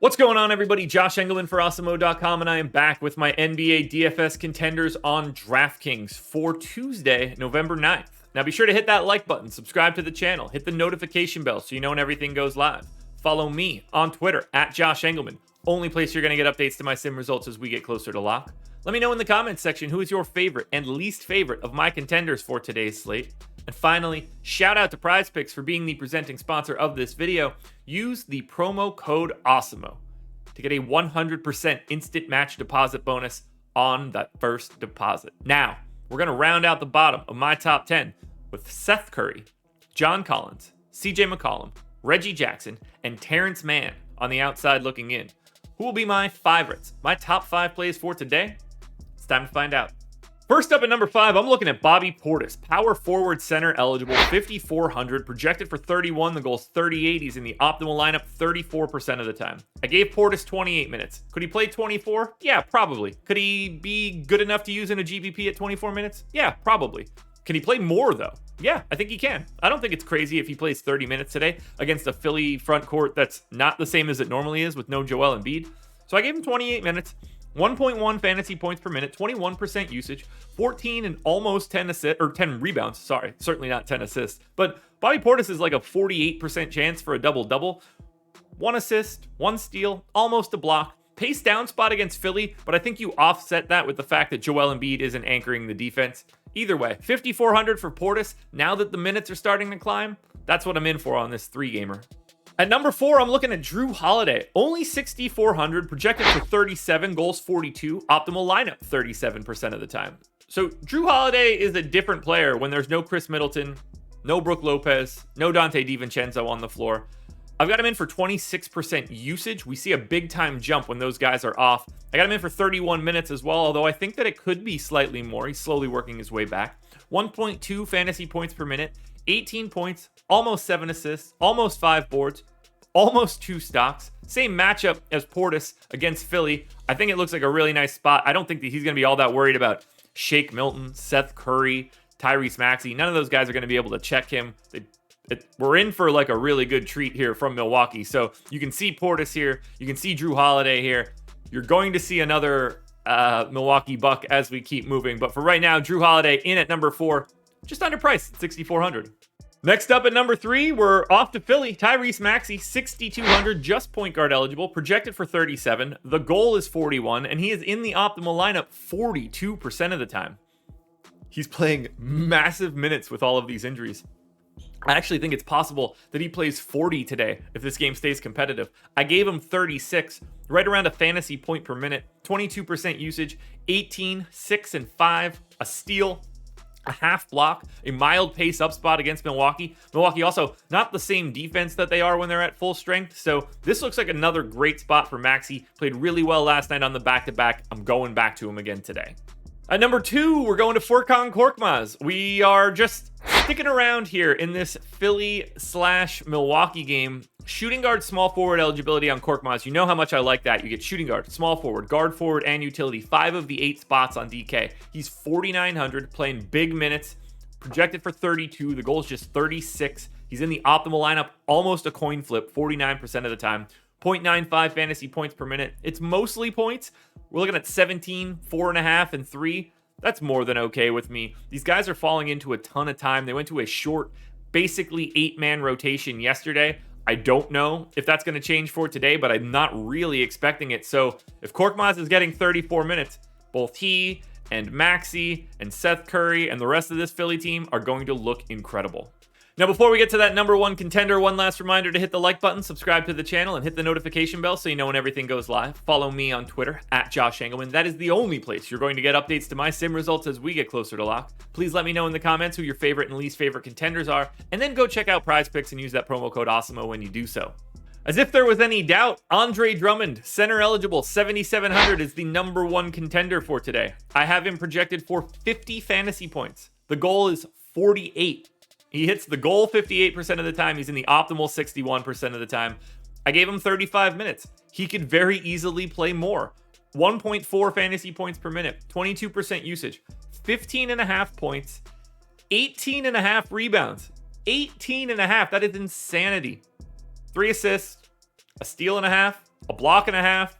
What's going on, everybody? Josh Engleman for Awesemo.com, and I am back with my NBA DFS contenders on DraftKings for Tuesday, November 9th. Now be sure to hit that like button, subscribe to the channel, hit the notification bell so you know when everything goes live. Follow me on Twitter at Josh Engleman, only place you're going to get updates to my sim results as we get closer to lock. Let me know in the comments section who is your favorite and least favorite of my contenders for today's slate. And finally, shout out to PrizePicks for being the presenting sponsor of this video. Use the promo code Awesemo to get a 100% instant match deposit bonus on that first deposit. Now, we're going to round out the bottom of my top 10 with Seth Curry, John Collins, CJ McCollum, Reggie Jackson, and Terrence Mann on the outside looking in. Who will be my favorites? My top 5 plays for today? It's time to find out. First up at number 5, I'm looking at Bobby Portis, power forward center eligible, 5,400, projected for 31. The goal's 38. He's in the optimal lineup 34% of the time. I gave Portis 28 minutes. Could he play 24? Yeah, probably. Could he be good enough to use in a GPP at 24 minutes? Yeah, probably. Can he play more, though? Yeah, I think he can. I don't think it's crazy if he plays 30 minutes today against a Philly front court that's not the same as it normally is with no Joel Embiid. So I gave him 28 minutes. 1.1 fantasy points per minute, 21% usage, 14 and almost 10 assists, or 10 rebounds, sorry, certainly not 10 assists. But Bobby Portis is like a 48% chance for a double-double. 1 assist, 1 steal, almost a block. Pace down spot against Philly, but I think you offset that with the fact that Joel Embiid isn't anchoring the defense. Either way, 5,400 for Portis. Now that the minutes are starting to climb, that's what I'm in for on this 3-gamer. At number 4, I'm looking at Drew Holiday. Only 6,400, projected for 37, goals 42, optimal lineup 37% of the time. So Drew Holiday is a different player when there's no Chris Middleton, no Brook Lopez, no Dante DiVincenzo on the floor. I've got him in for 26% usage. We see a big time jump when those guys are off. I got him in for 31 minutes as well, although I think that it could be slightly more. He's slowly working his way back. 1.2 fantasy points per minute, 18 points, almost 7 assists, almost 5 boards, almost 2 stocks. Same matchup as Portis against Philly. I think it looks like a really nice spot. I don't think that he's going to be all that worried about Shake Milton, Seth Curry, Tyrese Maxey. None of those guys are going to be able to check him. We're in for like a really good treat here from Milwaukee. So you can see Portis here. You can see Drew Holiday here. You're going to see another Milwaukee Buck as we keep moving. But for right now, Drew Holiday in at number 4. Just underpriced, 6,400. Next up at number 3, we're off to Philly. Tyrese Maxey, 6,200, just point guard eligible, projected for 37. The goal is 41, and he is in the optimal lineup 42% of the time. He's playing massive minutes with all of these injuries. I actually think it's possible that he plays 40 today if this game stays competitive. I gave him 36, right around a fantasy point per minute, 22% usage, 18, 6, and 5, a steal, a half block, a mild pace up spot against Milwaukee. Milwaukee also not the same defense that they are when they're at full strength. So this looks like another great spot for Maxey. Played really well last night on the back-to-back. I'm going back to him again today. At number 2, we're going to Furkan Korkmaz. We are just sticking around here in this Philly/Milwaukee game. Shooting guard, small forward eligibility on Korkmaz. You know how much I like that. You get shooting guard, small forward, guard forward, and utility. 5 of the 8 spots on DK. He's 4,900, playing big minutes, projected for 32. The goal is just 36. He's in the optimal lineup, almost a coin flip, 49% of the time. 0.95 fantasy points per minute. It's mostly points. We're looking at 17, 4.5, and 3. That's more than okay with me. These guys are falling into a ton of time. They went to a short, basically 8-man rotation yesterday. I don't know if that's going to change for today, but I'm not really expecting it. So if Korkmaz is getting 34 minutes, both he and Maxey and Seth Curry and the rest of this Philly team are going to look incredible. Now, before we get to that number 1 contender, one last reminder to hit the like button, subscribe to the channel, and hit the notification bell so you know when everything goes live. Follow me on Twitter at Josh Engleman. That is the only place you're going to get updates to my sim results as we get closer to lock. Please let me know in the comments who your favorite and least favorite contenders are, and then go check out PrizePicks and use that promo code Awesemo when you do so. As if there was any doubt, Andre Drummond, center eligible, 7,700 is the number 1 contender for today. I have him projected for 50 fantasy points. The goal is 48. He hits the goal 58% of the time. He's in the optimal 61% of the time. I gave him 35 minutes. He could very easily play more. 1.4 fantasy points per minute, 22% usage, 15.5 points, 18.5 rebounds. 18.5. That is insanity. 3 assists, a steal and a half, a block and a half.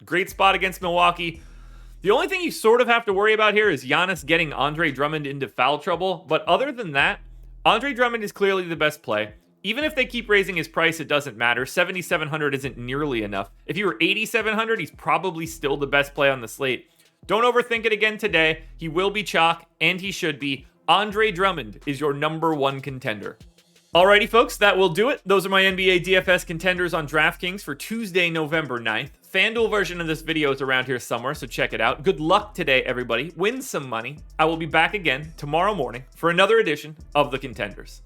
Great spot against Milwaukee. The only thing you sort of have to worry about here is Giannis getting Andre Drummond into foul trouble. But other than that, Andre Drummond is clearly the best play. Even if they keep raising his price, it doesn't matter. 7,700 isn't nearly enough. If he were 8,700, he's probably still the best play on the slate. Don't overthink it again today. He will be chalk, and he should be. Andre Drummond is your number one contender. Alrighty, folks, that will do it. Those are my NBA DFS contenders on DraftKings for Tuesday, November 9th. FanDuel version of this video is around here somewhere, so check it out. Good luck today, everybody. Win some money. I will be back again tomorrow morning for another edition of the Contenders.